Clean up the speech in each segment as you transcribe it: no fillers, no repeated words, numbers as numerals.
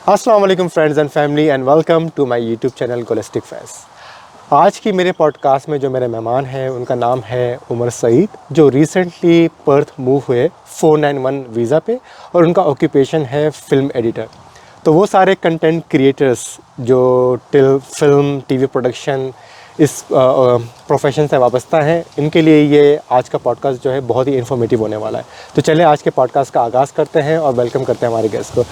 अस्सलाम वालेकुम friends and family and welcome to my YouTube channel गोलिस्टिक फैस। आज की मेरे पॉडकास्ट में जो मेरे मेहमान हैं उनका नाम है उमर सईद, जो रिसेंटली पर्थ मूव हुए 491 वीज़ा पे और उनका ऑक्यूपेशन है फ़िल्म एडिटर। तो वो सारे कंटेंट क्रिएटर्स जो फिल्म टीवी प्रोडक्शन इस प्रोफेशन से वाबस्ता हैं, इनके लिए ये आज का पॉडकास्ट जो है बहुत ही इन्फॉर्मेटिव होने वाला है। तो चलिए आज के पॉडकास्ट का आगाज़ करते हैं और वेलकम करते हैं हमारे गेस्ट को।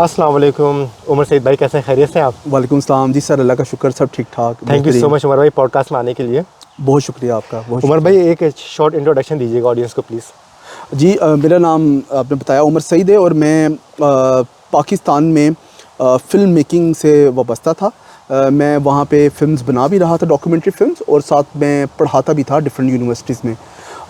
अस्सलाम वालेकुम उमर सईद भाई, कैसे हैं? खैरियत से आप? वालेकुम सलाम जी सर, अल्लाह का शुक्र, सब ठीक ठाक। Thank you so much Umar भाई पॉडकास्ट में आने के लिए। बहुत शुक्रिया आपका। बहुत उमर भाई एक शॉर्ट इंट्रोडक्शन दीजिएगा ऑडियंस को प्लीज़। जी मेरा नाम आपने बताया उमर सईद है और मैं पाकिस्तान में फ़िल्म मेकिंग से वाबस्ता था। मैं वहाँ पे फ़िल्म्स बना भी रहा था, डॉक्यूमेंट्री फ़िल्म्स, और साथ में पढ़ाता भी था डिफरेंट यूनिवर्सिटीज़ में,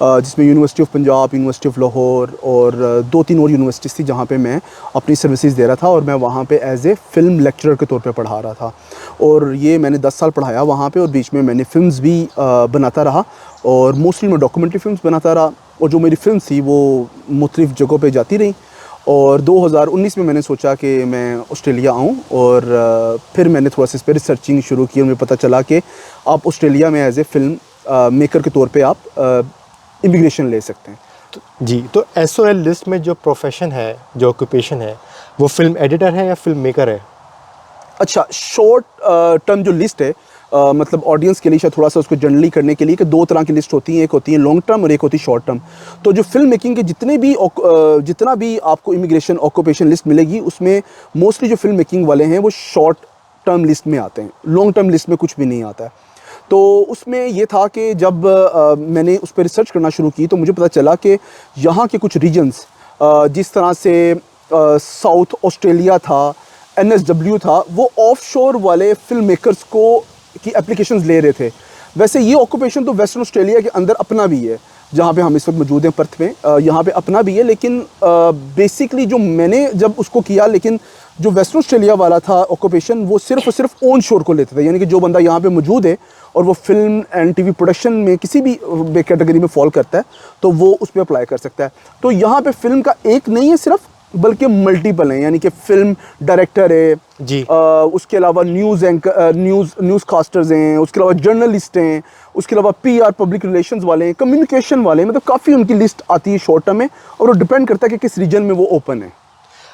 जिसमें university of Punjab, university of Lahore और 2-3 और यूनिवर्सिटीज़ थी जहाँ पे मैं अपनी सर्विसेज दे रहा था। और मैं वहाँ पे एज ए फ़िल्म लेक्चरर के तौर पे पढ़ा रहा था और ये मैंने 10 साल पढ़ाया वहाँ पे। और बीच में मैंने फ़िल्म्स भी बनाता रहा और मोस्टली मैं डॉक्यूमेंट्री फ़िल्म्स बनाता रहा। और जो मेरी फ़िल्म थी वो मुख्तलिफ़ जगहों पे जाती रही। और 2019 में मैंने सोचा कि मैं ऑस्ट्रेलिया आऊँ और फिर मैंने थोड़ा सा इस पर रिसर्चिंग शुरू की और मुझे पता चला कि आप ऑस्ट्रेलिया में एज ए फ़िल्म मेकर के तौर पे आप इमिग्रेशन ले सकते हैं। जी, तो SOL लिस्ट में जो प्रोफेशन है, जो ऑक्यूपेशन है, वो फिल्म एडिटर है या फिल्म मेकर है? अच्छा, शॉर्ट टर्म जो लिस्ट है, मतलब ऑडियंस के लिए शायद थोड़ा सा उसको जनरली करने के लिए कि 2 तरह की लिस्ट होती हैं, एक होती है लॉन्ग टर्म और एक होती है शॉर्ट टर्म। तो जो फिल्म मेकिंग के जितना भी आपको इमिग्रेशन ऑक्यूपेशन लिस्ट मिलेगी, उसमें मोस्टली जो फिल्म मेकिंग वाले हैं वो शॉर्ट टर्म लिस्ट में आते हैं, लॉन्ग टर्म लिस्ट में कुछ भी नहीं आता है। तो उसमें ये था कि जब मैंने उस पर रिसर्च करना शुरू की तो मुझे पता चला कि यहाँ के कुछ रीजन्स, जिस तरह से साउथ ऑस्ट्रेलिया था, NSW था, वो ऑफशोर वाले फिल्म मेकर्स को की एप्लीकेशंस ले रहे थे। वैसे ये ऑक्यूपेशन तो वेस्टर्न ऑस्ट्रेलिया के अंदर अपना भी है, जहाँ पे हम इस वक्त मौजूद हैं पर्थ में, यहाँ पे अपना भी है। लेकिन बेसिकली जो मैंने जब उसको किया, लेकिन जो वेस्टर्न ऑस्ट्रेलिया वाला था ऑक्यूपेशन, वो सिर्फ और सिर्फ ऑन शोर को लेते थे। यानी कि जो बंदा यहाँ पे मौजूद है और वो फिल्म एंड टीवी प्रोडक्शन में किसी भी कैटेगरी में फॉल करता है तो वो उस पर अप्लाई कर सकता है। तो यहाँ पे फिल्म का एक नहीं है सिर्फ, बल्कि मल्टीपल हैं। यानी कि फिल्म डायरेक्टर है जी, उसके अलावा न्यूज़ कास्टर्स हैं, उसके अलावा जर्नलिस्ट हैं, उसके अलावा PR पब्लिक रिलेशंस वाले हैं, कम्युनिकेशन वाले हैं। मतलब काफ़ी उनकी लिस्ट आती है शॉर्ट टर्म में, और वो डिपेंड करता है कि किस रीजन में वो ओपन है।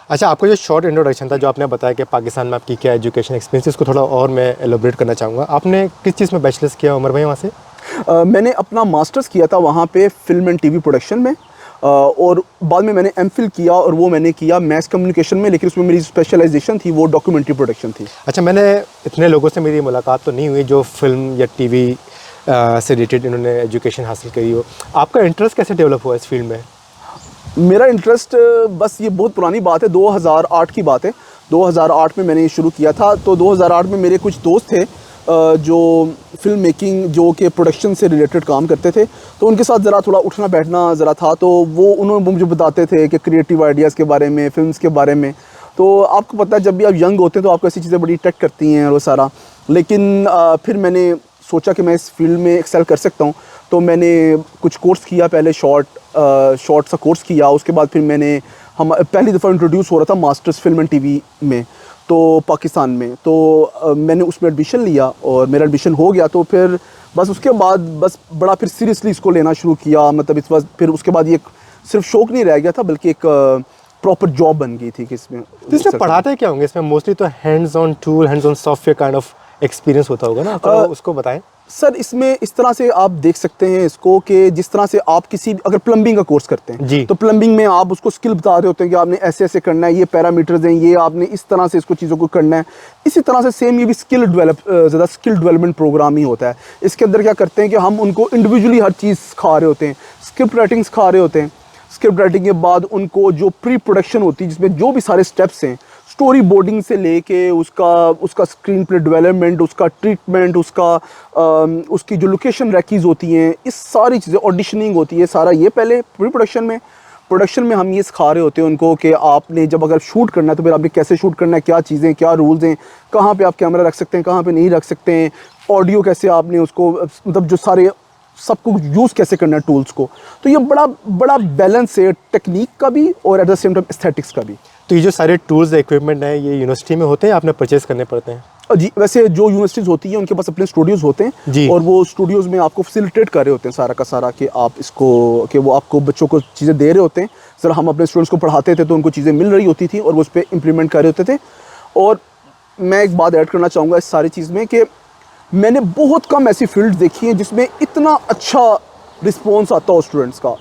अच्छा, आपको जो शॉर्ट इंट्रोडक्शन था, जो आपने बताया कि पाकिस्तान में आपकी क्या एजुकेशन एक्सपीरियंस, इसको थोड़ा और मैं एलोबरेट करना चाहूँगा। आपने किस चीज़ में बैचलर्स किया उमर भाई वहाँ से? मैंने अपना मास्टर्स किया था वहाँ पे फिल्म एंड टीवी प्रोडक्शन में, और बाद में मैंने MPhil किया और वो मैंने किया मैस कम्युनिकेशन में, लेकिन उसमें मेरी स्पेशलाइजेशन थी वो डॉक्यूमेंट्री प्रोडक्शन थी। अच्छा, मैंने इतने लोगों से मेरी मुलाकात तो नहीं हुई जो फिल्म या टीवी से रिलेटेड इन्होंने एजुकेशन हासिल करी हो। आपका इंटरेस्ट कैसे डेवलप हुआ इस फील्ड में? मेरा इंटरेस्ट, बस ये बहुत पुरानी बात है, 2008 की बात है। 2008 में मैंने ये शुरू किया था। तो 2008 में मेरे कुछ दोस्त थे जो फिल्म मेकिंग, जो कि प्रोडक्शन से रिलेटेड काम करते थे। तो उनके साथ ज़रा थोड़ा उठना बैठना ज़रा था। तो उन्होंने मुझे बताते थे कि क्रिएटिव आइडियाज़ के बारे में, फिल्म्स के बारे में। तो आपको पता है जब भी आप यंग होते हैं तो आपको ऐसी चीज़ें बड़ी अट्रैक्ट करती हैं और वो सारा। लेकिन फिर मैंने सोचा कि मैं इस फील्ड में एक्सेल कर सकता हूँ। तो मैंने कुछ कोर्स किया, पहले शॉर्ट सा कोर्स किया। उसके बाद फिर पहली दफ़ा इंट्रोड्यूस हो रहा था मास्टर्स फिल्म एंड टीवी में, तो पाकिस्तान में। तो मैंने उसमें एडमिशन लिया और मेरा एडमिशन हो गया। तो फिर बस उसके बाद बस बड़ा फिर सीरियसली इसको लेना शुरू किया। मतलब इस बार फिर उसके बाद ये सिर्फ शौक नहीं रह गया था, बल्कि एक प्रॉपर जॉब बन गई थी कि इसमें। तो इसमें पढ़ाते क्या होंगे? इसमें मोस्टली तो hands on tool, hands on software kind of experience होता होगा ना, तो उसको बताएं। सर, इसमें इस तरह से आप देख सकते हैं इसको कि जिस तरह से आप अगर प्लम्बिंग का कोर्स करते हैं जी, तो प्लम्बिंग में आप उसको स्किल बता रहे होते हैं कि आपने ऐसे ऐसे करना है, ये पैरामीटर्स हैं, ये आपने इस तरह से इसको चीज़ों को करना है। इसी तरह से सेम ये भी ज़्यादा स्किल डेवलपमेंट प्रोग्राम ही होता है। इसके अंदर क्या करते हैं कि हम उनको इंडिविजुअली हर चीज़ सिखा रहे होते हैं, स्क्रिप्ट राइटिंग सिखा रहे होते हैं। स्क्रिप्ट राइटिंग के बाद उनको जो प्री प्रोडक्शन होती है, जिसमें जो भी सारे स्टेप्स हैं, स्टोरी बोर्डिंग से लेके उसका स्क्रीन प्ले डेवलपमेंट, उसका ट्रीटमेंट, उसकी जो लोकेशन रैकीज़ होती हैं, इस सारी चीज़ें, ऑडिशनिंग होती है, सारा ये पहले प्री प्रोडक्शन में हम ये सिखा रहे होते हैं उनको कि आपने जब अगर शूट करना है तो फिर आपने कैसे शूट करना है, क्या चीज़ें, क्या रूल्स हैं, कहाँ पे आप कैमरा रख सकते हैं, कहाँ पे नहीं रख सकते हैं, ऑडियो कैसे आपने उसको, मतलब जो सारे सबको यूज़ कैसे करना है टूल्स को। तो ये बड़ा बड़ा बैलेंस है टेक्निक का भी और at the same time aesthetics का भी। तो ये जो सारे टूल्स इक्विपमेंट हैं ये यूनिवर्सिटी में होते हैं, आपने परचेज करने पड़ते हैं? जी, वैसे जो यूनिवर्सिटीज़ होती हैं उनके पास अपने स्टूडियोज़ होते हैं और वो स्टूडियोज़ में आपको फैसिलिटेट कर रहे होते हैं सारा का सारा कि आप इसको कि वो आपको बच्चों को चीज़ें दे रहे होते हैं। सर हम अपने स्टूडेंट्स को पढ़ाते थे तो उनको चीज़ें मिल रही होती थी और वो उस पर इम्प्लीमेंट कर रहे होते थे। और मैं एक बात ऐड करना चाहूँगा इस सारी चीज़ में कि मैंने बहुत कम ऐसी फील्ड देखी हैं जिसमें इतना अच्छा रिस्पॉन्स आता हो स्टूडेंट्स का,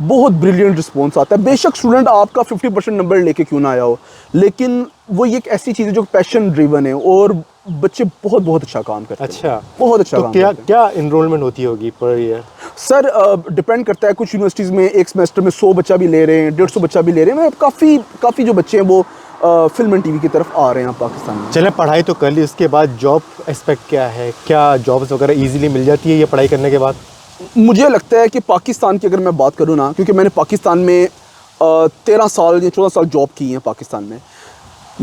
बहुत ब्रिलियंट रिस्पॉन्स आता है। बेशक स्टूडेंट आपका 50% नंबर लेके क्यों ना आया हो, लेकिन वो ये एक ऐसी चीज़ है जो पैशन ड्रिवन है और बच्चे बहुत बहुत अच्छा काम करते हैं। अच्छा, बहुत अच्छा तो काम क्या करते हैं। क्या इनरोलमेंट होती होगी पर ईयर? सर डिपेंड करता है, कुछ यूनिवर्सिटीज़ में एक सेमेस्टर में 100 बच्चा भी ले रहे हैं, 150 बच्चा भी ले रहे हैं। काफ़ी जो बच्चे हैं वो फिल्म एंड टीवी की तरफ आ रहे हैं पाकिस्तान में। चलें, पढ़ाई तो कर ली, उसके बाद जॉब एस्पेक्ट क्या है? क्या जॉब्स वगैरह इजीली मिल जाती है ये पढ़ाई करने के बाद? मुझे लगता है कि पाकिस्तान की अगर मैं बात करूँ ना, क्योंकि मैंने पाकिस्तान में 13 साल या 14 साल जॉब की है पाकिस्तान में,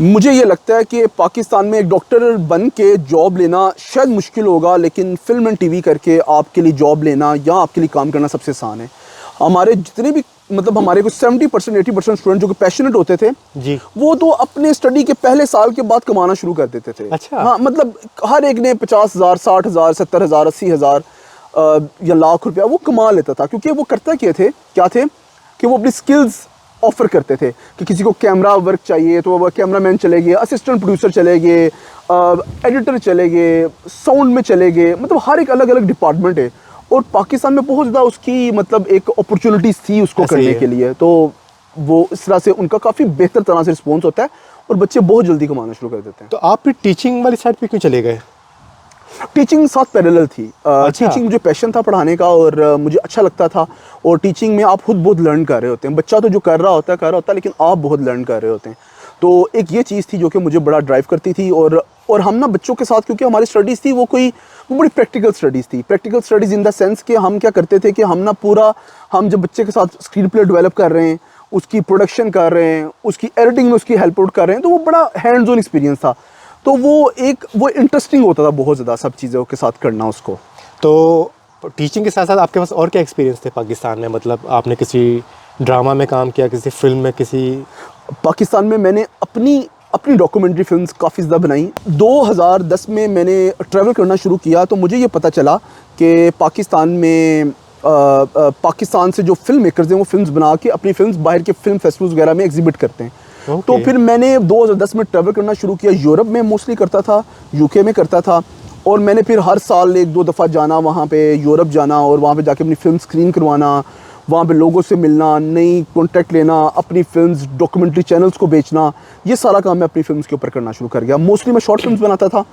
मुझे ये लगता है कि पाकिस्तान में एक डॉक्टर बन के जॉब लेना शायद मुश्किल होगा, लेकिन फिल्म एंड टीवी करके आपके लिए जॉब लेना या आपके लिए काम करना सबसे आसान है। हमारे जितने भी मतलब हमारे कुछ 70% 80% स्टूडेंट जो कि पैशनेट होते थे जी, वो तो अपने स्टडी के पहले साल के बाद कमाना शुरू कर देते थे। अच्छा। हाँ, मतलब हर एक ने 50,000 60,000 70,000 80,000 या लाख रुपया वो कमा लेता था, क्योंकि वो करता क्या थे कि वो अपनी स्किल्स ऑफर करते थे कि किसी को कैमरा वर्क चाहिए तो वो कैमरा मैन चले गए, असिस्टेंट प्रोड्यूसर चले गए, एडिटर चले गए, साउंड में चले गए, मतलब हर एक अलग अलग डिपार्टमेंट है। और पाकिस्तान में बहुत ज़्यादा उसकी मतलब एक अपॉर्चुनिटीज़ थी उसको करने के लिए, तो वो इस तरह से उनका काफ़ी बेहतर तरह से रिस्पॉन्स होता है और बच्चे बहुत जल्दी कमाना शुरू कर देते हैं। तो आप फिर टीचिंग वाली साइड पे क्यों चले गए? टीचिंग साथ पैरेलल थी। अच्छा। टीचिंग मुझे पैशन था पढ़ाने का और मुझे अच्छा लगता था। और टीचिंग में आप खुद बहुत लर्न कर रहे होते हैं, बच्चा तो जो कर रहा होता है लेकिन आप बहुत लर्न कर रहे होते हैं। तो एक ये चीज़ थी जो कि मुझे बड़ा ड्राइव करती थी। और हम ना बच्चों के साथ, क्योंकि हमारी स्टडीज़ थी वो बड़ी प्रैक्टिकल स्टडीज़ थी। Practical studies in the sense कि हम क्या करते थे कि हम जब बच्चे के साथ स्क्रीन प्ले डेवलप कर रहे हैं, उसकी प्रोडक्शन कर रहे हैं, उसकी एडिटिंग में उसकी हेल्प आउट कर रहे हैं, तो वो बड़ा हैंड्स ऑन एक्सपीरियंस था। तो वो इंटरेस्टिंग होता था बहुत ज़्यादा सब चीज़ों के साथ करना उसको। तो टीचिंग के साथ साथ आपके पास और क्या एक्सपीरियंस थे पाकिस्तान में? मतलब आपने किसी ड्रामा में काम किया, किसी फिल्म में, पाकिस्तान में मैंने अपनी डॉक्यूमेंट्री फिल्म्स काफ़ी ज़्यादा बनाई। 2010 में मैंने ट्रैवल करना शुरू किया तो मुझे ये पता चला कि पाकिस्तान में पाकिस्तान से जो फिल्म मेकर्स हैं वो फिल्म्स बना के अपनी फिल्म्स बाहर के फिल्म फेस्टिवल्स वगैरह में एग्जिबिट करते हैं। तो फिर मैंने 2010 में ट्रैवल करना शुरू किया। यूरोप में मोस्टली करता था, यूके में करता था, और मैंने फिर हर साल 1-2 दफ़ा जाना वहाँ पे, यूरोप जाना और वहाँ पे जाके अपनी फिल्म स्क्रीन करवाना, वहाँ पे लोगों से मिलना, नई कॉन्टैक्ट लेना, अपनी फिल्म्स डॉक्यूमेंट्री चैनल्स को बेचना, ये सारा काम मैं अपनी फिल्म्स के ऊपर करना शुरू कर गया। मोस्टली मैं शॉर्ट फिल्म्स बनाता था,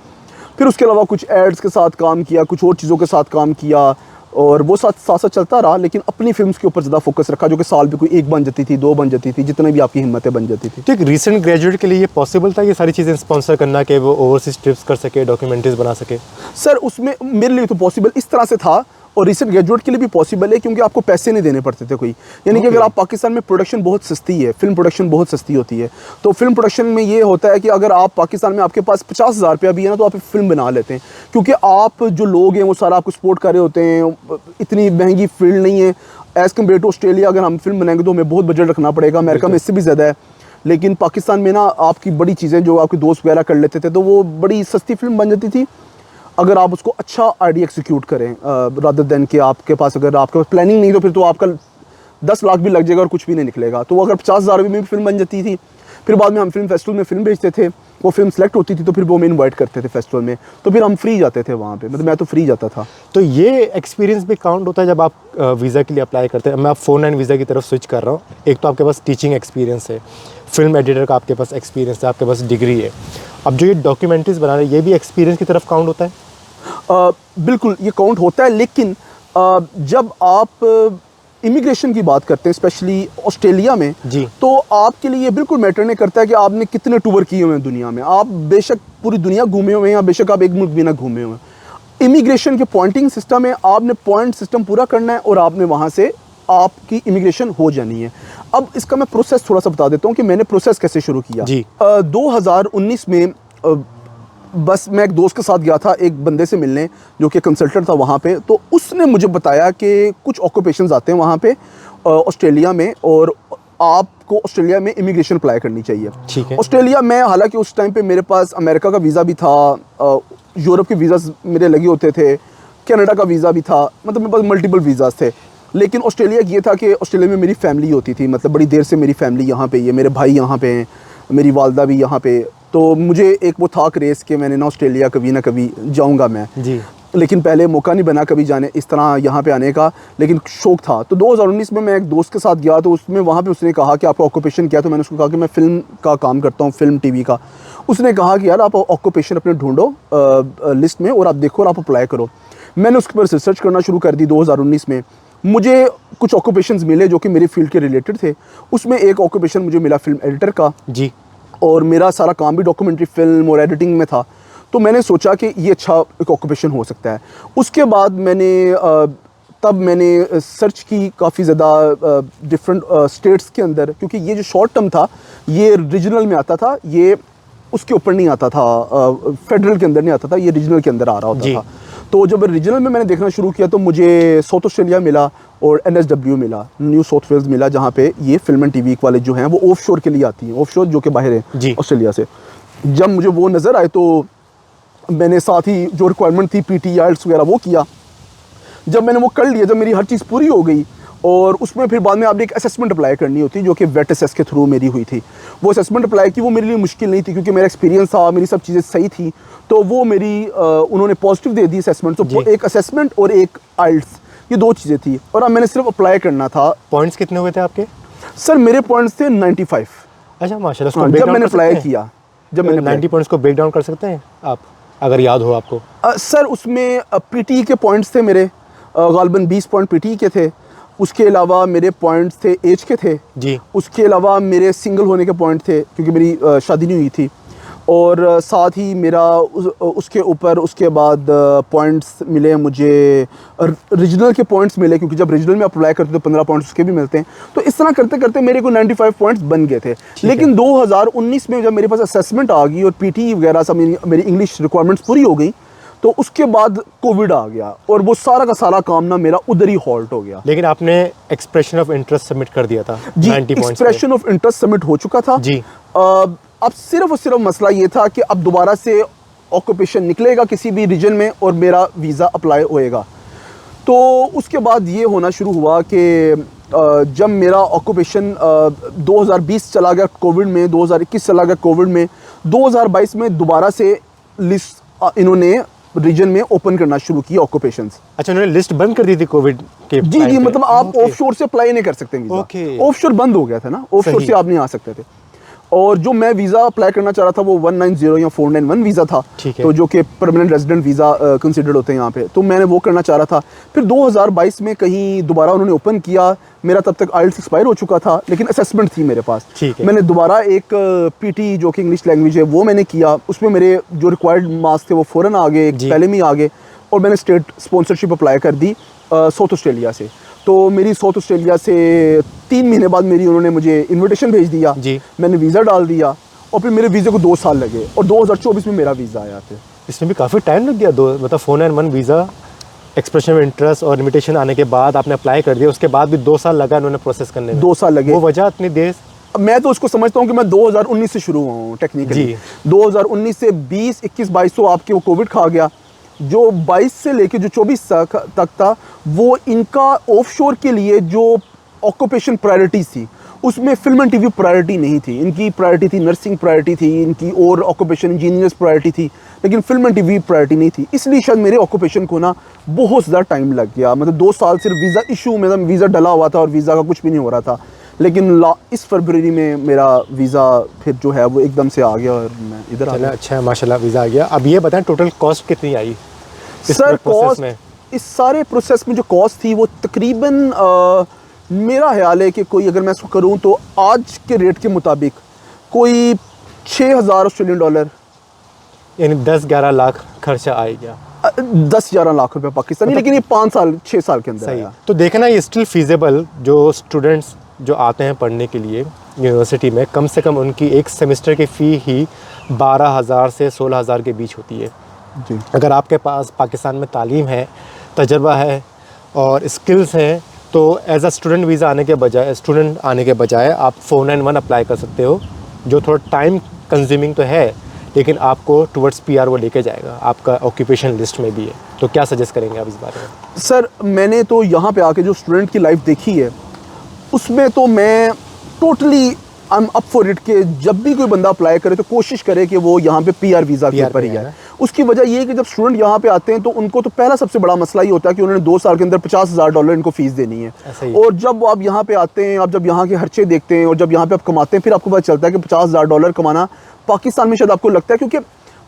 फिर उसके अलावा कुछ एड्स के साथ काम किया, कुछ और चीज़ों के साथ काम किया, और वो साथ चलता रहा, लेकिन अपनी फिल्म्स के ऊपर ज़्यादा फोकस रखा, जो कि साल भी कोई 1 बन जाती थी, 2 बन जाती थी, जितने भी आपकी हिम्मतें बन जाती थी। तो एक रीसेंट ग्रेजुएट के लिए ये पॉसिबल था ये सारी चीज़ें स्पॉन्सर करना कि वो ओवरसीज ट्रिप्स कर सके, डॉक्यूमेंट्रीज बना सके? सर उसमें मेरे लिए तो पॉसिबल इस तरह से था, और रिसेंट ग्रेजुएट के लिए भी पॉसिबल है, क्योंकि आपको पैसे नहीं देने पड़ते थे कोई। यानी कि अगर आप पाकिस्तान में प्रोडक्शन बहुत सस्ती है, फिल्म प्रोडक्शन बहुत सस्ती होती है, तो फिल्म प्रोडक्शन में ये होता है कि अगर आप पाकिस्तान में आपके पास 50,000 रुपया भी है ना, तो आप फिल्म बना लेते हैं, क्योंकि आप जो लोग हैं वो सारा आपको सपोर्ट कर रहे होते हैं। इतनी महंगी फील्ड नहीं है एज़ कम्पेयर टू ऑस्ट्रेलिया। अगर हम फिल्म बनाएंगे तो हमें बहुत बजट रखना पड़ेगा, अमेरिका में इससे भी ज़्यादा है। लेकिन पाकिस्तान में ना आपकी बड़ी चीज़ें जो आपके दोस्त वगैरह कर लेते थे, तो वो बड़ी सस्ती फिल्म बन जाती थी अगर आप उसको अच्छा आइडिया एक्सिक्यूट करें, रादर देन कि अगर आपके पास प्लानिंग नहीं तो फिर तो आपका 10 लाख भी लग जाएगा और कुछ भी नहीं निकलेगा। तो अगर 50,000 में भी फिल्म बन जाती थी, फिर बाद में हम फिल्म फेस्टिवल में फिल्म भेजते थे, वो फिल्म सेलेक्ट होती थी तो फिर वो हमें इन्वाइट करते थे फेस्टिवल में, तो फिर हम फ्री जाते थे वहाँ पे, मतलब मैं तो फ्री जाता था। तो ये एक्सपीरियंस भी काउंट होता है जब आप वीज़ा के लिए अप्लाई करते हैं? मैं आप 4-9 वीज़ा की तरफ स्विच कर रहा हूँ। एक तो आपके पास टीचिंग एक्सपीरियंस है, फिल्म एडिटर का आपके पास एक्सपीरियंस है, आपके पास डिग्री है, अब जो ये डॉक्यूमेंट्रीज बना रहे हैं ये भी एक्सपीरियंस की तरफ काउंट होता है? बिल्कुल ये काउंट होता है, लेकिन जब आप इमिग्रेशन की बात करते हैं स्पेशली ऑस्ट्रेलिया में जी, तो आपके लिए ये बिल्कुल मैटर नहीं करता है कि आपने कितने टूर किए हुए हैं दुनिया में। आप बेशक पूरी दुनिया घूमे हुए हैं या बेशक आप एक मुल्क भी ना घूमे हुए हैं, इमिग्रेशन के पॉइंटिंग सिस्टम है, आपने पॉइंट सिस्टम पूरा करना है और आपने वहाँ से आपकी इमिग्रेशन हो जानी है। अब इसका मैं प्रोसेस थोड़ा सा बता देता हूँ कि मैंने प्रोसेस कैसे शुरू किया। जी। 2019 में बस मैं एक दोस्त के साथ गया था एक बंदे से मिलने जो कि कंसल्टेंट था वहाँ पे, तो उसने मुझे बताया कि कुछ ऑक्यूपेशंस आते हैं वहाँ पे ऑस्ट्रेलिया में, और आपको ऑस्ट्रेलिया में इमिग्रेशन अप्लाई करनी चाहिए। ठीक है। ऑस्ट्रेलिया में हालांकि उस टाइम पे मेरे पास अमेरिका का वीज़ा भी था, यूरोप के वीज़ा मेरे लगे होते थे, कनाडा का वीज़ा भी था, मतलब मेरे पास मल्टीपल वीज़ाज थे। लेकिन ऑस्ट्रेलिया ये था कि ऑस्ट्रेलिया में मेरी फैमिली होती थी, मतलब बड़ी देर से मेरी फैमिली यहाँ पे ही है, मेरे भाई यहाँ पे हैं, मेरी वालदा भी यहाँ पे। तो मुझे एक वो था क्रेज़ कि मैंने ना ऑस्ट्रेलिया कभी ना कभी जाऊँगा मैं जी। लेकिन पहले मौका नहीं बना कभी जाने इस तरह यहाँ पे आने का, लेकिन शौक था। तो 2019 में मैं एक दोस्त के साथ गया, तो उसमें वहाँ पे उसने कहा कि आपका ऑक्यूपेशन क्या है, तो मैंने उसको कहा कि मैं फ़िल्म का काम करता हूँ, फ़िल्म टीवी का। उसने कहा कि यार आप ऑक्यूपेशन अपने ढूंढो लिस्ट में और आप देखो और आप अप्लाई करो। मैंने उसके ऊपर रिसर्च करना शुरू कर दी 2019 में। मुझे कुछ ऑक्यूपेशंस मिले जो कि मेरी फील्ड के रिलेटेड थे। उसमें एक ऑक्यूपेशन मुझे मिला फिल्म एडिटर का जी। और मेरा सारा काम भी डॉक्यूमेंट्री फिल्म और एडिटिंग में था। तो मैंने सोचा कि ये अच्छा एक ऑक्यूपेशन हो सकता है। उसके बाद मैंने सर्च की काफ़ी ज़्यादा डिफरेंट स्टेट्स के अंदर, क्योंकि ये जो शॉर्ट टर्म था ये रीजनल में आता था, ये उसके ऊपर नहीं आता था, फेडरल के अंदर नहीं आता था, ये रीजनल के अंदर आ रहा होता था। तो जब रीजनल में मैंने देखना शुरू किया तो मुझे साउथ ऑस्ट्रेलिया मिला और NSW मिला, न्यू साउथ वेल्स मिला, जहाँ पे ये फिल्म एंड टीवी वाले जो हैं वो ऑफ शोर के लिए आती हैं, ऑफ शोर जो कि बाहर है ऑस्ट्रेलिया से। जब मुझे वो नज़र आए तो मैंने साथ ही जो रिक्वायरमेंट थी PT IELTS वगैरह वो किया। जब मैंने वो कर लिया, जब मेरी हर चीज़ पूरी हो गई, और उसमें फिर बाद में आपने एक असेसमेंट अप्लाई करनी होती जो कि वेट असेस के थ्रू मेरी हुई थी। वो असेसमेंट अप्लाई की, वो मेरे लिए मुश्किल नहीं थी क्योंकि मेरा एक्सपीरियंस था, मेरी सब चीज़ें सही थी। तो वो मेरी उन्होंने पॉजिटिव दे दी असेसमेंट। तो एक असेसमेंट और एक IELTS, ये 2 चीज़ें थी और अब मैंने सिर्फ अप्लाई करना था। पॉइंट्स कितने हुए थे आपके? सर मेरे पॉइंट्स थे 95। अच्छा माशाल्लाह। हाँ, जब मैंने अप्लाई किया, जब मैंने 90 पॉइंट्स को ब्रेक डाउन कर सकते हैं आप, अगर याद हो आपको? सर उसमें PT के पॉइंट्स थे मेरे, गालबन 20 पॉइंट PT के थे। उसके अलावा मेरे पॉइंट्स थे एज के थे जी। उसके अलावा मेरे सिंगल होने के पॉइंट थे क्योंकि मेरी शादी नहीं हुई थी। और साथ ही मेरा उसके ऊपर उसके बाद पॉइंट्स मिले मुझे, रीजनल के पॉइंट्स मिले, क्योंकि जब रीजनल में अप्लाई करते तो 15 पॉइंट्स उसके भी मिलते हैं। तो इस तरह करते करते मेरे को 95 पॉइंट्स बन गए थे। लेकिन 2019 में जब मेरे पास असेसमेंट आ गई और PT वगैरह सब मेरी इंग्लिश रिक्वायरमेंट्स पूरी हो गई, तो उसके बाद कोविड आ गया और वो सारा का सारा काम ना मेरा उधर ही हॉल्ट हो गया। लेकिन आपने एक्सप्रेशन ऑफ इंटरेस्ट सबमिट कर दिया था जी, 90 पॉइंट्स पे। एक्सप्रेशन ऑफ इंटरेस्ट सबमिट हो चुका था जी। अब सिर्फ और सिर्फ मसला ये था कि अब दोबारा से ऑक्यूपेशन निकलेगा किसी भी रीजन में और मेरा वीज़ा अप्लाई होएगा। तो उसके बाद ये होना शुरू हुआ कि जब मेरा ऑक्यूपेशन 2020 चला गया कोविड में, 2021 चला गया कोविड में, 2022 में दोबारा से लिस्ट इन्होंने रीजन में ओपन करना शुरू किया ऑक्यूपेशंस। अच्छा, उन्होंने लिस्ट बंद कर दी थी कोविड के? जी, मतलब आप ऑफशोर से अप्लाई नहीं कर सकते वीज़ा। ऑफशोर बंद हो गया था ना, ऑफशोर से आप नहीं आ सकते थे। और जो मैं वीज़ा अप्लाई करना चाह रहा था वो 190 या 491 वीज़ा था, तो जो कि परमानेंट रेजिडेंट वीज़ा कंसिडर्ड होते हैं यहाँ पे, तो मैंने वो करना चाह रहा था। फिर 2022 में कहीं दोबारा उन्होंने ओपन किया, मेरा तब तक IELTS एक्सपायर हो चुका था लेकिन असेसमेंट थी मेरे पास। मैंने दोबारा एक PT जो कि इंग्लिश लैंग्वेज है वो मैंने किया, उसमें मेरे जो रिक्वायर्ड मार्क्स थे वो फ़ौरन आ गए, पहले में ही आ गए, और मैंने स्टेट स्पॉन्सरशिप अप्लाई कर दी साउथ ऑस्ट्रेलिया से। तो मेरी साउथ ऑस्ट्रेलिया से 3 महीने बाद मेरी उन्होंने मुझे इनविटेशन भेज दिया, मैंने वीज़ा डाल दिया और फिर मेरे वीज़े को 2 साल लगे और 2024 में मेरा वीज़ा आया था। इसमें भी काफ़ी टाइम लग गया, मतलब 491 वीज़ा, एक्सप्रेशन ऑफ इंटरेस्ट और इनविटेशन आने के बाद आपने अप्लाई कर दिया, उसके बाद भी 2 साल लगा उन्होंने प्रोसेस करने में। 2 साल लगे। वो वजह इतनी देर? मैं तो उसको समझता हूँ कि मैं 2019 से शुरू हुआ हूँ टेक्निकली। 2019 से 20, 21, 22 तो आपके वो कोविड खा गया। जो 22 से लेके जो 24 तक था वो इनका ऑफशोर के लिए जो ऑक्यूपेशन प्रायोरिटीज थी उसमें फिल्म एंड टीवी प्रायोरिटी नहीं थी। इनकी प्रायोरिटी थी नर्सिंग, प्रायोरिटी थी इनकी, और ऑक्यूपेशन इंजीनियर्स प्रायोरिटी थी, लेकिन फिल्म एंड टीवी प्रायोरिटी नहीं थी। इसलिए शायद मेरे ऑक्यूपेशन को ना बहुत ज़्यादा टाइम लग गया। मतलब 2 साल सिर्फ वीज़ा इशू में, वीज़ा डला हुआ था और वीज़ा का कुछ भी नहीं हो रहा था। लेकिन इस फरवरी में मेरा वीज़ा फिर जो है वो एकदम से आ गया और मैं इधर आ गया। अच्छा है, माशाल्लाह वीज़ा आ गया। अब ये बताएं टोटल कॉस्ट कितनी आई सर? कॉस्ट इस सारे प्रोसेस में जो कॉस्ट थी वो तकरीबन मेरा ख्याल है कि कोई, अगर मैं इसको करूँ तो आज के रेट के मुताबिक कोई 6000 ऑस्ट्रेलियन डॉलर, यानी 10-11 लाख खर्चा आ गया। 10-11 लाख रुपए पाकिस्तानी, लेकिन ये 5 साल 6 साल के अंदर आया। तो देखना ये स्टिल फीजेबल। जो स्टूडेंट्स जो आते हैं पढ़ने के लिए यूनिवर्सिटी में, कम से कम उनकी एक सेमेस्टर की फ़ी ही 12,000 से 16,000 के बीच होती है जी। अगर आपके पास पाकिस्तान में तालीम है, तजर्बा है और स्किल्स हैं, तो एज अ स्टूडेंट आने के बजाय आप 491 अप्लाई कर सकते हो, जो थोड़ा टाइम कंज्यूमिंग तो है लेकिन आपको टुवर्ड्स पीआर वो लेके जाएगा, आपका ऑक्यूपेशन लिस्ट में भी है। तो क्या सजेस्ट करेंगे आप इस बारे में? सर मैंने तो यहाँ पे आके जो स्टूडेंट की लाइफ देखी है उसमें तो मैं totally I am up for it कि जब भी कोई बंदा अप्लाई करे तो कोशिश करे कि वो यहाँ पे पीआर वीज़ा के ऊपर ही है। उसकी वजह ये है कि जब स्टूडेंट यहाँ पे आते हैं तो उनको तो पहला सबसे बड़ा मसला ये होता है कि उन्होंने 2 साल के अंदर $50,000 इनको फीस देनी है। और जब आप यहाँ पे आते हैं, आप जब यहाँ के खर्चे देखते हैं और जब यहाँ पे आप कमाते हैं, फिर आपको पता चलता है कि $50,000 कमाना पाकिस्तान में शायद आपको लगता है, क्योंकि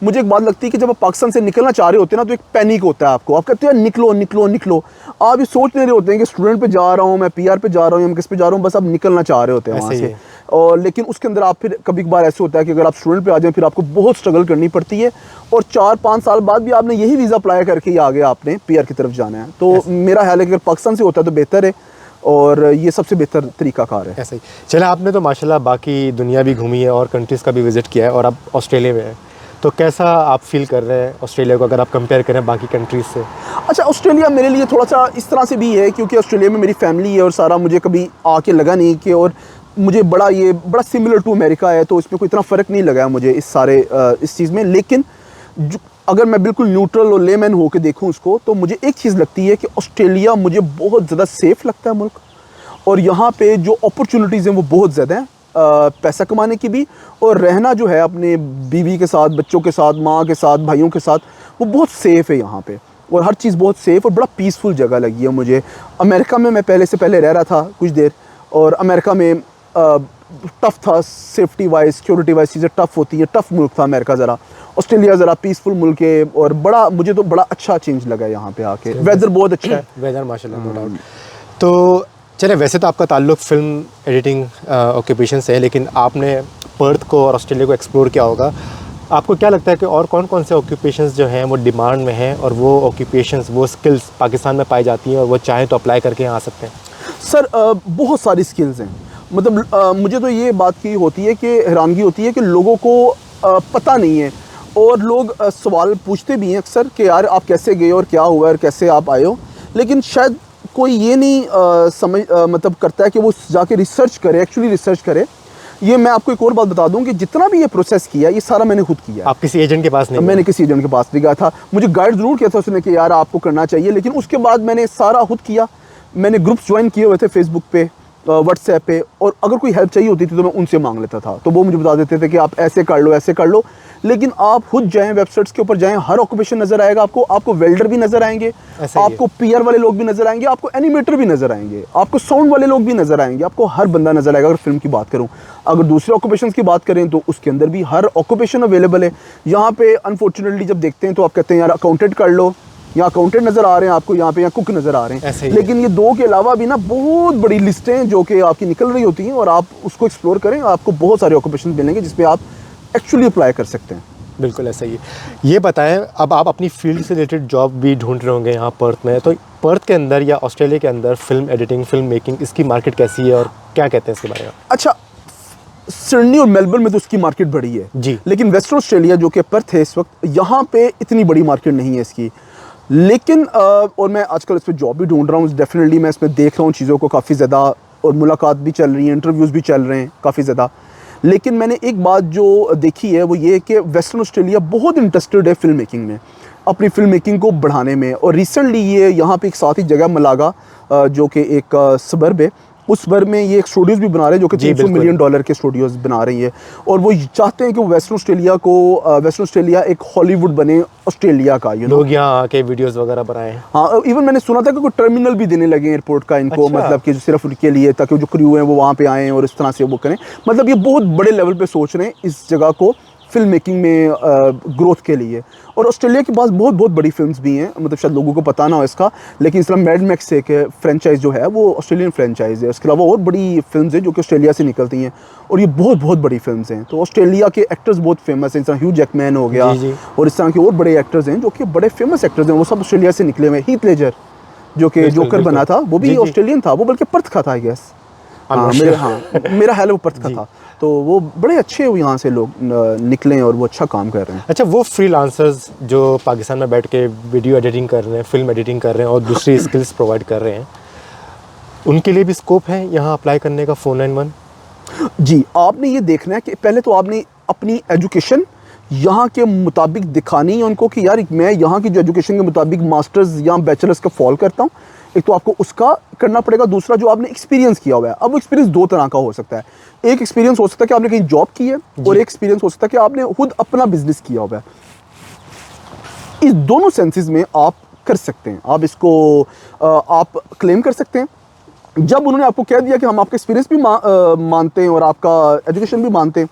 मुझे एक बात लगती है कि जब आप पाकिस्तान से निकलना चाह रहे होते हैं ना तो एक पैनिक होता है आपको, आप कहते हैं निकलो निकलो निकलो। आप ये सोच नहीं रहे होते हैं कि स्टूडेंट पे जा रहा हूँ, मैं पीआर पे जा रहा हूँ, मैं किस पे जा रहा हूँ, बस आप निकलना चाह रहे होते हैं वहाँ से। और लेकिन उसके अंदर आप फिर कभी कभार ऐसे होता है कि अगर आप स्टूडेंट पे आ जाएं फिर आपको बहुत स्ट्रगल करनी पड़ती है और 4-5 साल बाद भी आपने यही वीज़ा अप्लाई करके ही आगे आपने पीआर की तरफ जाना है। तो मेरा ख्याल है कि अगर पाकिस्तान से होता है तो बेहतर है और ये सबसे बेहतर तरीक़ाकार है। ऐसा ही। चले, आपने तो माशाल्लाह बाकी दुनिया भी घूमी है और कंट्रीज़ का भी विज़िट किया है और आप ऑस्ट्रेलिया में हैं, तो कैसा आप फील कर रहे हैं ऑस्ट्रेलिया को अगर आप कंपेयर करें बाकी कंट्रीज़ से? अच्छा, ऑस्ट्रेलिया मेरे लिए थोड़ा सा इस तरह से भी है क्योंकि ऑस्ट्रेलिया में मेरी फैमिली है और सारा, मुझे कभी आके लगा नहीं कि, और मुझे बड़ा सिमिलर टू अमेरिका है, तो इसमें कोई इतना फ़र्क नहीं लगा मुझे इस चीज़ में। लेकिन अगर मैं बिल्कुल न्यूट्रल और लेमैन होकर देखूं उसको, तो मुझे एक चीज़ लगती है कि ऑस्ट्रेलिया मुझे बहुत ज़्यादा सेफ़ लगता है मुल्क, और यहाँ पे जो अपॉर्चुनिटीज़ हैं वो बहुत ज़्यादा हैं, पैसा कमाने की भी, और रहना जो है अपने बीवी के साथ, बच्चों के साथ, माँ के साथ, भाइयों के साथ, वो बहुत सेफ़ है यहाँ पे, और हर चीज़ बहुत सेफ़ और बड़ा पीसफुल जगह लगी है मुझे। अमेरिका में मैं पहले रह रहा था कुछ देर, और अमेरिका में टफ़ था, सेफ्टी वाइज, सिक्योरिटी वाइज चीज़ें टफ़ होती है, टफ़ मुल्क था अमेरिका ज़रा। ऑस्ट्रेलिया ज़रा पीसफुल मुल्क है और मुझे तो बड़ा अच्छा चेंज लगा यहाँ पे आके। वेदर बहुत अच्छा है, वेदर माशाल्लाह, नो डाउट। तो चले, वैसे तो आपका ताल्लुक फ़िल्म एडिटिंग ऑक्यूपेशन से है, लेकिन आपने पर्थ को और ऑस्ट्रेलिया को एक्सप्लोर किया होगा। आपको क्या लगता है कि और कौन कौन से ऑक्यूपेशंस जो हैं वो डिमांड में हैं और वो ऑक्यूपेशंस, वो स्किल्स पाकिस्तान में पाई जाती हैं और वो चाहें तो अप्लाई करके यहाँ आ सकते हैं? सर बहुत सारी स्किल्स हैं, मतलब मुझे तो ये बात की होती है कि हैरानगी होती है कि लोगों को पता नहीं है, और लोग सवाल पूछते भी हैं अक्सर कि यार आप कैसे गए और क्या हुआ और कैसे आप आए हो, लेकिन शायद कोई ये नहीं मतलब करता है कि वो जाके रिसर्च करे, एक्चुअली रिसर्च करे। ये मैं आपको एक और बात बता दूं कि जितना भी ये प्रोसेस किया, ये सारा मैंने खुद किया। आप किसी एजेंट के पास नहीं? मैंने किसी एजेंट के पास नहीं गया था, मुझे गाइड ज़रूर किया था उसने कि यार आपको करना चाहिए, लेकिन उसके बाद मैंने सारा खुद किया। मैंने ग्रुप्स ज्वाइन किए हुए थे फेसबुक पे, व्हाट्सएप पे, और अगर कोई हेल्प चाहिए होती थी तो मैं उनसे मांग लेता था, तो वो मुझे बता देते थे कि आप ऐसे कर लो, ऐसे कर लो। लेकिन आप खुद जाएं, वेबसाइट्स के ऊपर जाएं, हर ऑक्यूपेशन नज़र आएगा आपको वेल्डर भी नज़र आएंगे, आपको पीआर वाले लोग भी नज़र आएंगे, आपको एनिमेटर भी नज़र आएंगे, आपको साउंड वाले लोग भी नज़र आएंगे, आपको हर बंदा नज़र आएगा। अगर फिल्म की बात करूँ, अगर दूसरे ऑक्यूपेशन की बात करें तो उसके अंदर भी हर ऑक्यूपेशन अवेलेबल है। यहाँ पे अनफॉर्चुनेटली जब देखते हैं तो आप कहते हैं यार अकाउंटेंट कर लो, यहाँ अकाउंटेंट नज़र आ रहे हैं आपको, यहाँ पे यहाँ कुक नज़र आ रहे हैं, लेकिन ये दो के अलावा भी ना बहुत बड़ी लिस्टें जो कि आपकी निकल रही होती हैं, और आप उसको एक्सप्लोर करें, आपको बहुत सारे ऑक्यूपेशन मिलेंगे जिसपे आप एक्चुअली अप्लाई कर सकते हैं। बिल्कुल ऐसा ही। ये बताएं, अब आप अपनी फील्ड से रिलेटेड जॉब भी ढूंढ रहे होंगे यहाँ पर्थ में, तो पर्थ के अंदर या ऑस्ट्रेलिया के अंदर फिल्म एडिटिंग, फिल्म मेकिंग, इसकी मार्केट कैसी है और क्या कहते हैं इसके बारे में? अच्छा, सिडनी और मेलबर्न में तो उसकी मार्केट बड़ी है जी, लेकिन वेस्टर्न ऑस्ट्रेलिया जो कि पर्थ है इस वक्त, यहाँ पे इतनी बड़ी मार्केट नहीं है इसकी। लेकिन और मैं आजकल इस पर जॉब भी ढूंढ रहा हूँ, डेफिनेटली मैं इसमें देख रहा हूँ चीज़ों को काफ़ी ज़्यादा, और मुलाकात भी चल रही है, इंटरव्यूज़ भी चल रहे हैं काफ़ी ज़्यादा। लेकिन मैंने एक बात जो देखी है वो ये है कि वेस्टर्न ऑस्ट्रेलिया बहुत इंटरेस्टेड है फिल्म मेकिंग में, अपनी फिल्म मेकिंग को बढ़ाने में। और रिसेंटली ये यहाँ पे एक साथ ही जगह मलागा जो कि एक सबर्ब है, उस सबर्ब में ये एक स्टूडियोज़ भी बना रहे हैं जो कि $300 मिलियन के स्टूडियोज़ बना रही है, और वो चाहते हैं कि वेस्टर्न ऑस्ट्रेलिया एक हॉलीवुड बने ऑस्ट्रेलिया का। लोग यहाँ आके वीडियोस वगैरह बनाए। हाँ, इवन मैंने सुना था कि कोई टर्मिनल भी देने लगे एयरपोर्ट का इनको, अच्छा। मतलब कि सिर्फ उनके लिए, ताकि जो क्रू हैं वो वहाँ पे आएँ और इस तरह से वो करें। मतलब ये बहुत बड़े लेवल पे सोच रहे हैं इस जगह को फिल्म मेकिंग में ग्रोथ के लिए। और ऑस्ट्रेलिया के पास बहुत बहुत बड़ी फिल्म्स भी हैं, मतलब शायद लोगों को पता ना हो इसका, लेकिन इस तरह मैड मैक्स एक फ्रेंचाइज जो है वो ऑस्ट्रेलियन फ्रेंचाइज है। उसके अलावा और बड़ी फिल्म्स हैं जो कि ऑस्ट्रेलिया से निकलती हैं, और ये बहुत बहुत बड़ी फिल्म्स हैं। तो ऑस्ट्रेलिया के एक्टर्स बहुत फेमस हैं, इस तरह ह्यू जैकमैन हो गया, और इस तरह के और बड़े एक्टर्स हैं जो कि बड़े फेमस एक्टर्स हैं, वो सब ऑस्ट्रेलिया से निकले हुए हैं। हीथ लेजर जो कि जोकर बना था वो भी ऑस्ट्रेलियन था, वो बल्कि पर्थ का था आई गेस। मेरा ख्याल वो पर्थ का था। तो वो बड़े अच्छे यहाँ से लोग निकले और वो अच्छा काम कर रहे हैं। अच्छा, वो फ्रीलांसर्स जो पाकिस्तान में बैठ के वीडियो एडिटिंग कर रहे हैं, फिल्म एडिटिंग कर रहे हैं और दूसरी स्किल्स प्रोवाइड कर रहे हैं, उनके लिए भी स्कोप है यहाँ अप्लाई करने का 491? जी, आपने ये देखना है कि पहले तो आपने अपनी एजुकेशन यहाँ के मुताबिक दिखानी है उनको कि यार मैं यहाँ की जो एजुकेशन के मुताबिक मास्टर्स या बैचलर्स का फॉल करता हूँ। एक तो आपको उसका करना पड़ेगा, दूसरा जो आपने एक्सपीरियंस किया हुआ है। अब वो एक्सपीरियंस दो तरह का हो सकता है। एक एक्सपीरियंस हो सकता है कि आपने कहीं जॉब की है, और एक एक्सपीरियंस हो सकता है कि आपने खुद अपना बिजनेस किया हुआ है। इस दोनों सेंसेस में आप कर सकते हैं, आप इसको आप क्लेम कर सकते हैं। जब उन्होंने आपको कह दिया कि हम आपका एक्सपीरियंस भी मानते हैं और आपका एजुकेशन भी मानते हैं,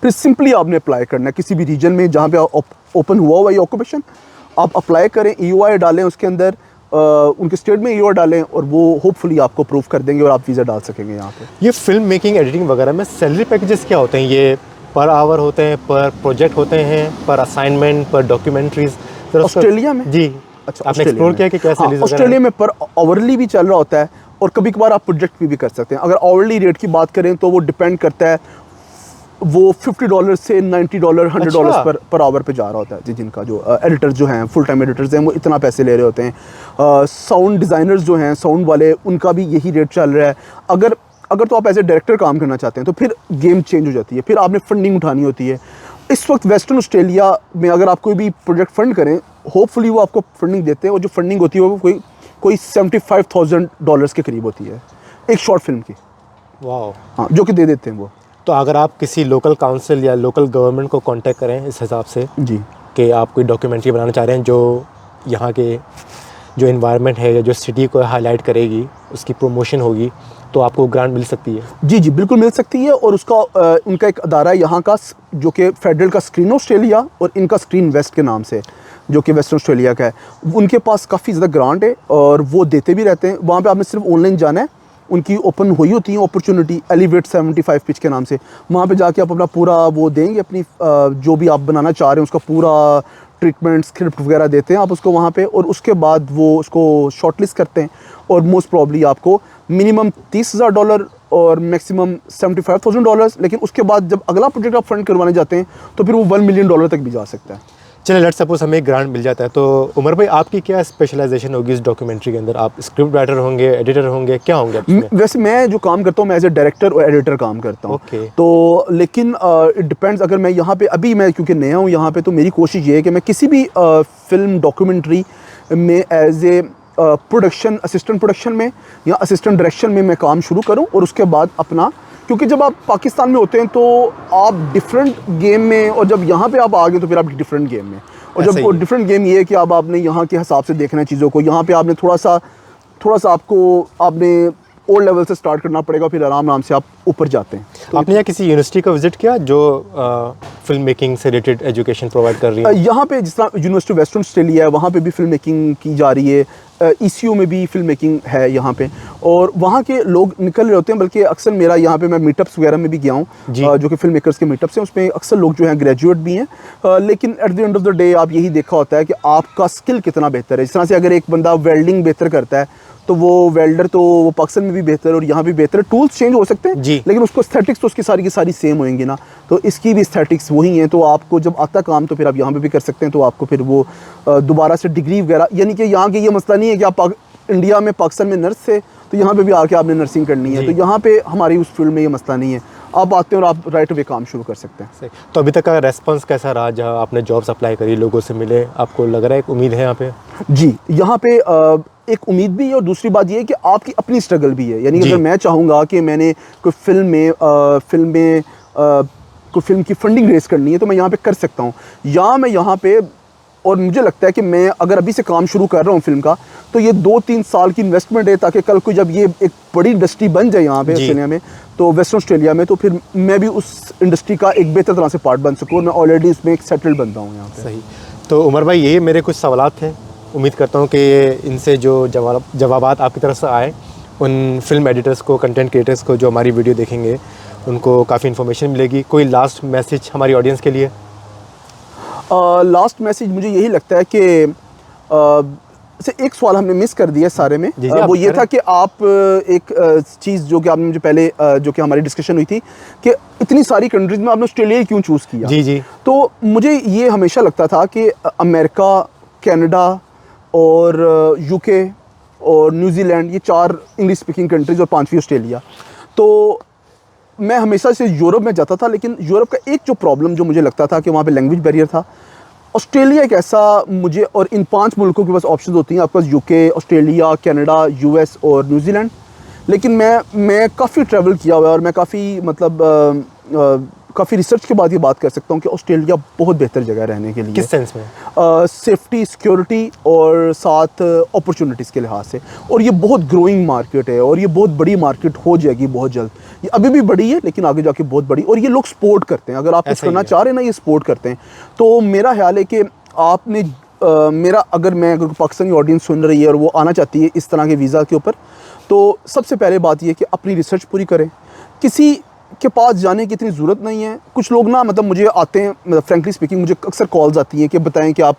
फिर सिंपली आपने अप्लाई करना है किसी भी रीजन में जहाँ पे ओपन हुआ हुआ ये ऑक्यूपेशन। आप अप्लाई करें, EOI डालें उसके अंदर, उनके स्टेट में EOI डालें, और वो होपफुली आपको अप्रूव कर देंगे और आप वीज़ा डाल सकेंगे यहाँ पे। ये फिल्म मेकिंग, एडिटिंग वगैरह में सैलरी पैकेजेस क्या होते हैं? ये पर आवर होते हैं, पर प्रोजेक्ट होते हैं, पर असाइनमेंट, पर डॉक्यूमेंट्रीज? ऑस्ट्रेलिया में? जी। अच्छा, आपने एक्सप्लोर किया कि क्या सैलरीज? ऑस्ट्रेलिया में पर आवरली भी चल रहा होता है, और कभी कभार आप प्रोजेक्ट भी कर सकते हैं। अगर आवरली रेट की बात करें तो वो डिपेंड करता है, वो $50 से $90 $100 अच्छा। पर आवर पे जा रहा होता है जी। जिनका जो एडिटर्स जो हैं, फुल टाइम एडिटर्स हैं, वो इतना पैसे ले रहे होते हैं। साउंड डिज़ाइनर्स जो हैं, साउंड वाले, उनका भी यही रेट चल रहा है। अगर तो आप एज ए डायरेक्टर काम करना चाहते हैं तो फिर गेम चेंज हो जाती है, फिर आपने फंडिंग उठानी होती है। इस वक्त वेस्टर्न ऑस्ट्रेलिया में अगर आप कोई भी प्रोजेक्ट फंड करें, होपफुली वो आपको फंडिंग देते हैं, और जो फंडिंग होती है वो कोई $75,000 के करीब होती है एक शॉर्ट फिल्म की। वाह। हाँ, जो कि दे देते हैं वो। तो अगर आप किसी लोकल काउंसिल या लोकल गवर्नमेंट को कांटेक्ट करें इस हिसाब से जी कि आप कोई डॉक्यूमेंट्री बनाना चाह रहे हैं जो यहाँ के जो इन्वायरमेंट है या जो सिटी को हाईलाइट करेगी, उसकी प्रमोशन होगी, तो आपको ग्रांट मिल सकती है? जी जी, बिल्कुल मिल सकती है। और उसका उनका एक अदारा है यहाँ का, जो कि फेडरल का स्क्रीन ऑस्ट्रेलिया, और इनका स्क्रीन वेस्ट के नाम से, जो कि वेस्टर्न ऑस्ट्रेलिया का है। उनके पास काफ़ी ज़्यादा ग्रांट है और वो देते भी रहते हैं। वहाँ पे आपने सिर्फ ऑनलाइन जाना है, उनकी ओपन हुई होती है अपॉर्चुनिटी, एलिवेट 75 पिच के नाम से। वहाँ पे जाके आप अपना पूरा वो देंगे, अपनी जो भी आप बनाना चाह रहे हैं उसका पूरा ट्रीटमेंट, स्क्रिप्ट वगैरह देते हैं आप उसको वहाँ पे, और उसके बाद वो उसको शॉर्टलिस्ट करते हैं। और मोस्ट प्रॉब्ली आपको मिनिमम $30,000 और मैक्सिमम $75,000, लेकिन उसके बाद जब अगला प्रोजेक्ट आप फंड करवाने जाते हैं तो फिर वो $1 मिलियन तक भी जा सकता है। चलिए, लेट्स सपोज हमें ग्रांट मिल जाता है, तो उमर भाई आपकी क्या स्पेशलाइजेशन होगी इस डॉक्यूमेंट्री के अंदर? आप स्क्रिप्ट राइटर होंगे, एडिटर होंगे, क्या होंगे आप इसमें? वैसे मैं जो काम करता हूँ, मैं एज ए डायरेक्टर और एडिटर काम करता हूँ। Okay. तो लेकिन इट डिपेंड्स, अगर मैं यहाँ पे अभी मैं क्योंकि नया हूँ यहाँ पे, तो मेरी कोशिश ये है कि मैं किसी भी फिल्म डॉक्यूमेंट्री में as a production assistant production में या असिस्टेंट डायरेक्शन में मैं काम शुरू करूँ, और उसके बाद अपना, क्योंकि जब आप पाकिस्तान में होते हैं तो आप डिफरेंट गेम में, और जब यहाँ पे आप आ गए तो फिर आप डिफरेंट गेम में। और जब वो डिफरेंट गेम ये है कि अब आपने यहाँ के हिसाब से देखना है चीज़ों को। यहाँ पे आपने थोड़ा सा आपने ओल्ड लेवल से स्टार्ट करना पड़ेगा, फिर आराम से आप ऊपर जाते हैं। तो आपने यहाँ किसी यूनिवर्सिटी का विजिट किया जो फिल्म मेकिंग से रिलेटेड एजुकेशन प्रोवाइड कर रही है? यहाँ पे जिस तरह यूनिवर्सिटी वेस्टर्न ऑस्ट्रेलिया है, वहाँ पे भी फिल्म मेकिंग की जा रही है। ECU में भी फिल्म मेकिंग है यहाँ पे, और वहाँ के लोग निकल रहे होते हैं। बल्कि अक्सर मेरा यहाँ पे, मैं मीटअप्स वगैरह में भी गया हूँ, जो कि फिल्म मेकर्स के मीटअप्स हैं, उसमें अक्सर लोग जो हैं ग्रेजुएट भी हैं। लेकिन at the end of the day आप यही देखा होता है कि आपका स्किल कितना बेहतर है। जिस तरह से अगर एक बंदा वेल्डिंग बेहतर करता है तो वो वेल्डर तो वो पाकिस्तान में भी बेहतर है और यहाँ भी बेहतर है। टूल्स चेंज हो सकते हैं लेकिन उसको एस्थेटिक्स तो उसकी सारी की सारी सेम होंगी ना, तो इसकी भी एस्थेटिक्स वही हैं। तो आपको जब आता काम तो फिर आप यहाँ पे भी कर सकते हैं। तो आपको फिर वो दोबारा से डिग्री वगैरह, यानी कि यहाँ के ये मसला नहीं है कि आप इंडिया में पाकिस्तान में नर्स थे तो यहाँ पे भी आके आपने नर्सिंग करनी है, तो यहाँ पे हमारी उस फील्ड में ये मसला नहीं है। आप आते हैं और आप राइट अवे काम शुरू कर सकते हैं। तो अभी तक का रेस्पॉन्स कैसा रहा? जहाँ आपने जॉब्स अप्लाई करी, लोगों से मिले, आपको लग रहा है एक उम्मीद है यहाँ पे? जी, यहाँ पे एक उम्मीद भी है और दूसरी बात ये है कि आपकी अपनी स्ट्रगल भी है। यानी कि अगर मैं चाहूँगा कि मैंने कोई फिल्म की फंडिंग रेस करनी है तो मैं यहाँ पे कर सकता हूँ, या मैं यहाँ पे, और मुझे लगता है कि मैं अगर अभी से काम शुरू कर रहा हूँ फिल्म का तो ये 2-3 साल की इन्वेस्टमेंट है, ताकि कल को जब ये एक बड़ी इंडस्ट्री बन जाए यहाँ पे ऑस्ट्रेलिया में, तो वेस्टर्न ऑस्ट्रेलिया में, तो फिर मैं भी उस इंडस्ट्री का एक बेहतर तरह से पार्ट बन सकूँ। और मैं ऑलरेडी इसमें एक सेटल्ड बंदा हूँ यहाँ पे। सही। तो उमर भाई, ये मेरे कुछ सवालात थे, उम्मीद करता हूँ कि इनसे जो जवाबात आपकी तरफ से आए, उन फिल्म एडिटर्स को, कंटेंट क्रिएटर्स को जो हमारी वीडियो देखेंगे, उनको काफ़ी इन्फॉर्मेशन मिलेगी। कोई लास्ट मैसेज हमारी ऑडियंस के लिए? लास्ट मैसेज मुझे यही लगता है कि एक सवाल हमने मिस कर दिया सारे में। वो ये था कि आप एक चीज़ जो कि आपने मुझे पहले जो कि हमारी डिस्कशन हुई थी कि इतनी सारी कंट्रीज़ में आपने ऑस्ट्रेलिया क्यों चूज़ किया। जी। तो मुझे ये हमेशा लगता था कि अमेरिका, कनाडा और UK और न्यूजीलैंड, ये 4 इंग्लिश स्पीकिंग कंट्रीज़ और 5वीं ऑस्ट्रेलिया। तो मैं हमेशा से यूरोप में जाता था, लेकिन यूरोप का एक जो प्रॉब्लम जो मुझे लगता था कि वहाँ पे लैंग्वेज बैरियर था। ऑस्ट्रेलिया एक ऐसा मुझे, और इन 5 मुल्कों के पास ऑप्शन होती हैं, आपके पास यूके, ऑस्ट्रेलिया, कनाडा, यूएस और न्यूजीलैंड। लेकिन मैं काफ़ी ट्रैवल किया हुआ है और मैं काफ़ी मतलब काफ़ी रिसर्च के बाद ये बात कर सकता हूँ कि ऑस्ट्रेलिया बहुत बेहतर जगह है रहने के लिए। किस सेंस में? सेफ्टी, सिक्योरिटी और साथ अपॉर्चुनिटीज़ के लिहाज से। और ये बहुत ग्रोइंग मार्केट है और ये बहुत बड़ी मार्केट हो जाएगी बहुत जल्द। ये अभी भी बड़ी है लेकिन आगे जाके बहुत बड़ी, और ये लोग सपोर्ट करते हैं। अगर आप कुछ करना चाह रहे हैं ना, ये सपोर्ट करते हैं। तो मेरा ख्याल है कि आपने अगर पाकिस्तानी ऑडियंस सुन रही है और वो आना चाहती है इस तरह के वीज़ा के ऊपर, तो सबसे पहले बात ये है कि अपनी रिसर्च पूरी करें। किसी के पास जाने की इतनी ज़रूरत नहीं है। कुछ लोग ना मतलब मुझे आते हैं, मतलब फ्रेंकली स्पीकिंग मुझे अक्सर कॉल्स आती हैं कि बताएं कि आप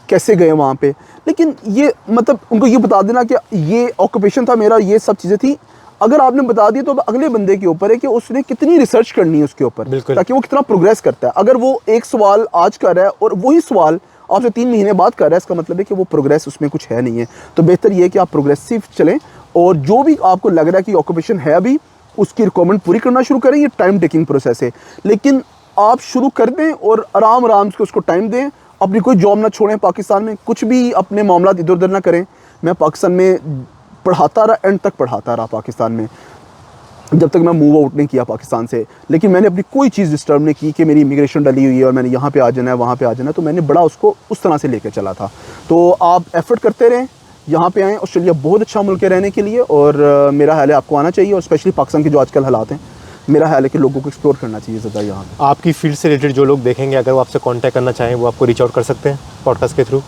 कैसे गए वहाँ पे। लेकिन ये मतलब उनको ये बता देना कि ये ऑक्यूपेशन था मेरा, ये सब चीज़ें थी। अगर आपने बता दिया तो अब अगले बंदे के ऊपर है कि उसने कितनी रिसर्च करनी है उसके ऊपर, ताकि वो कितना प्रोग्रेस करता है। अगर वो एक सवाल आज कर रहा है और वही सवाल आपसे 3 महीने बाद कर रहा है, इसका मतलब है कि वो प्रोग्रेस उसमें कुछ है नहीं है। तो बेहतर ये है कि आप प्रोग्रेसिव चलें और जो भी आपको लग रहा है कि ऑक्यूपेशन है अभी, उसकी रिक्वायरमेंट पूरी करना शुरू करें। ये टाइम टेकिंग प्रोसेस है, लेकिन आप शुरू कर दें और आराम आराम से उसको टाइम दें। अपनी कोई जॉब ना छोड़ें पाकिस्तान में, कुछ भी अपने मामला इधर उधर ना करें। मैं पाकिस्तान में पढ़ाता रहा, एंड तक पढ़ाता रहा पाकिस्तान में, जब तक मैं मूव आउट नहीं किया पाकिस्तान से। लेकिन मैंने अपनी कोई चीज़ डिस्टर्ब नहीं की कि मेरी इमिग्रेशन डली हुई है और मैंने यहाँ पे आ जाना है, वहाँ पे आ जाना है। तो मैंने बड़ा उसको उस तरह से लेकर चला था। तो आप एफर्ट करते रहें, यहाँ पे आएँ। ऑस्ट्रेलिया बहुत अच्छा मुल्क है रहने के लिए, और मेरा ख्याल है आपको आना चाहिए। और स्पेशली पाकिस्तान के जो आजकल हालात हैं, मेरा ख्याल है कि लोगों को एक्सप्लोर करना चाहिए ज़्यादा यहाँ। आपकी फील्ड से रिलेटेड जो लोग देखेंगे, अगर वो आपसे कांटेक्ट करना चाहें, वो आपको रीच आउट कर सकते हैं पॉडकास्ट के थ्रू?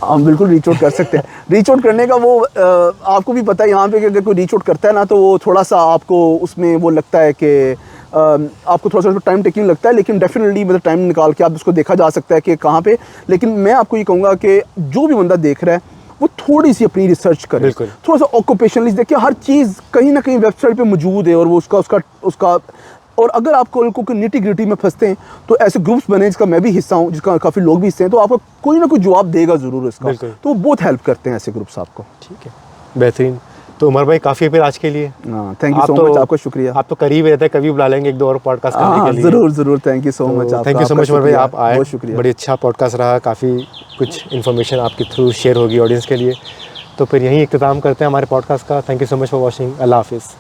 हम बिल्कुल रीच आउट कर सकते हैं। रीच आउट करने का वो आपको भी पता है यहाँ पे कि अगर कोई रीच आउट करता है ना, तो वो थोड़ा सा आपको उसमें वो लगता है कि आपको थोड़ा सा टाइम टेकिंग लगता है। लेकिन डेफिनेटली मतलब टाइम निकाल के आप उसको देखा जा सकता है कि कहाँ पे। लेकिन मैं आपको ये कहूँगा कि जो भी बंदा देख रहा है वो थोड़ी सी अपनी रिसर्च करे, थोड़ा सा ऑक्यूपेशन लिस्ट देखिए। हर चीज़ कहीं ना कहीं वेबसाइट पे मौजूद है और वो उसका और अगर आप कोई निटी ग्रिटी में फंसते हैं तो ऐसे ग्रुप्स बने जिसका मैं भी हिस्सा हूँ, जिसका काफ़ी लोग भी हिस्से हैं, तो आपको कोई ना कोई जवाब देगा ज़रूर इसका। तो वो बहुत हेल्प करते हैं ऐसे ग्रुप्स आपको। ठीक है, बेहतरीन। तो उमर भाई काफ़ी है फिर आज के लिए। हाँ, थैंक यू सो मच, आपका शुक्रिया। आप तो करीब रहते हैं, कभी बुला लेंगे 1-2 और पॉडकास्ट करने के लिए। ज़रूर, thank you so much. Thank you so much Umar भाई, आप आए, बहुत शुक्रिया। बड़ी अच्छा पॉडकास्ट रहा, काफ़ी कुछ इन्फॉर्मेशन आपके थ्रू शेयर होगी ऑडियंस के लिए। तो फिर यहीं इख्तिताम करते हैं हमारे पॉडकास्ट का। Thank you so much for watching. अल्लाह हाफिज़।